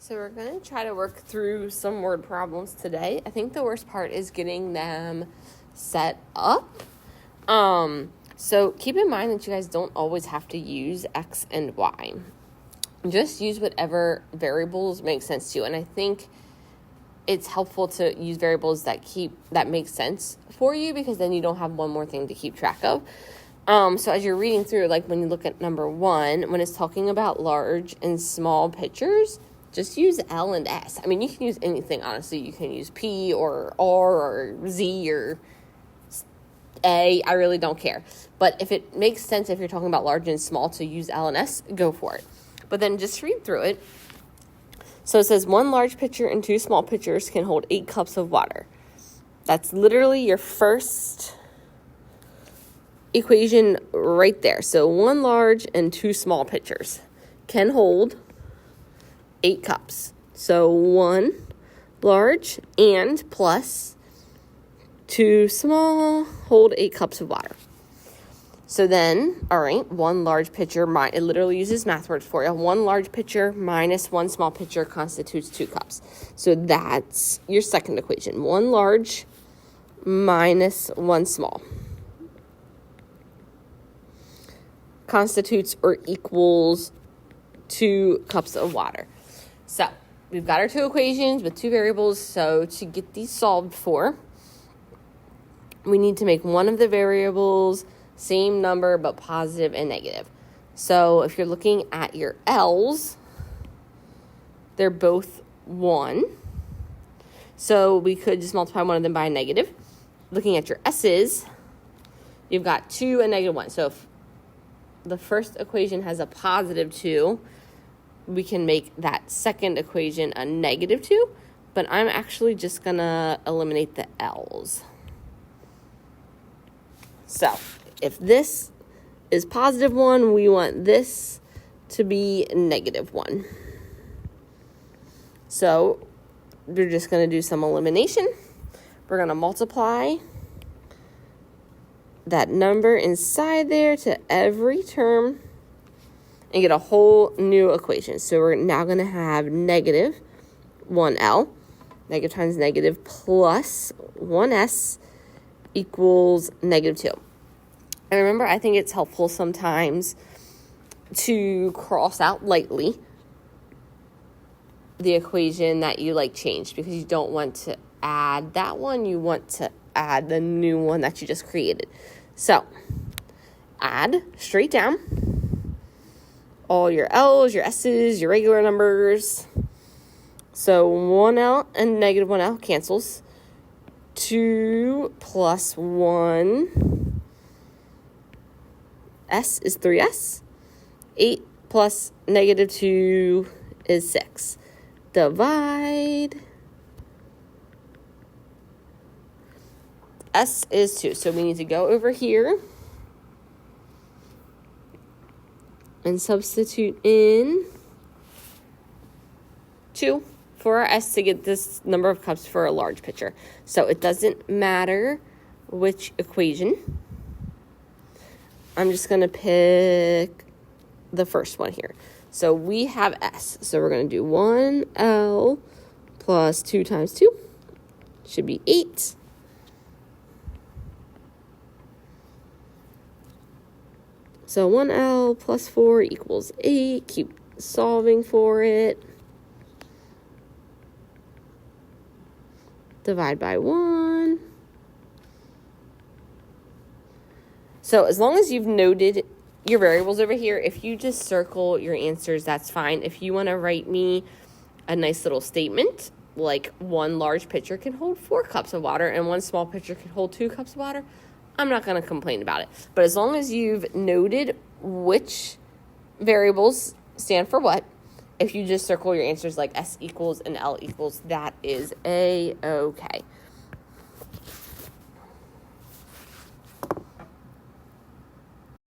So we're going to try to work through some word problems today. I think the worst part is getting them set up. So keep in mind that you guys don't always have to use X and Y. Just use whatever variables make sense to you. And I think it's helpful to use variables that make sense for you, because then you don't have one more thing to keep track of. So as you're reading through, like when you look at number 1, when it's talking about large and small pictures, just use L and S. I mean, you can use anything, honestly. You can use P or R or Z or A. I really don't care. But if it makes sense, if you're talking about large and small, to use L and S, go for it. But then just read through it. So it says 1 large pitcher and 2 small pitchers can hold 8 cups of water. That's literally your first equation right there. So 1 large and 2 small pitchers can hold 8 cups. So 1 large and plus 2 small hold 8 cups of water. So then, all right, 1 large pitcher, it literally uses math words for you. 1 large pitcher minus 1 small pitcher constitutes 2 cups. So that's your second equation. 1 large minus 1 small constitutes or equals 2 cups of water. So we've got our 2 equations with 2 variables. So to get these solved for, we need to make one of the variables same number but positive and negative. So if you're looking at your L's, they're both 1. So we could just multiply one of them by a negative. Looking at your S's, you've got 2 and negative 1. So if the first equation has a positive 2, we can make that second equation a negative 2. But I'm actually just going to eliminate the L's. So if this is positive 1, we want this to be negative 1. So we're just going to do some elimination. We're going to multiply that number inside there to every term and get a whole new equation. So we're now going to have negative 1L, negative times negative, plus 1S equals negative 2. And remember, I think it's helpful sometimes to cross out lightly the equation that you changed, because you don't want to add that one. You want to add the new one that you just created. So add straight down all your L's, your S's, your regular numbers. So 1L and negative 1L cancels. 2 plus 1 S is 3S. 8 plus negative 2 is 6. Divide. S is 2. So we need to go over here and substitute in 2 for our S to get this number of cups for a large pitcher. So it doesn't matter which equation. I'm just going to pick the first one here. So we have S. So we're going to do 1L plus 2 times 2. Should be 8. So 1L plus 4 equals 8. Keep solving for it. Divide by 1. So as long as you've noted your variables over here, if you just circle your answers, that's fine. If you want to write me a nice little statement, like 1 large pitcher can hold 4 cups of water and 1 small pitcher can hold 2 cups of water, I'm not going to complain about it. But as long as you've noted which variables stand for what, if you just circle your answers like S equals and L equals, that is A-okay.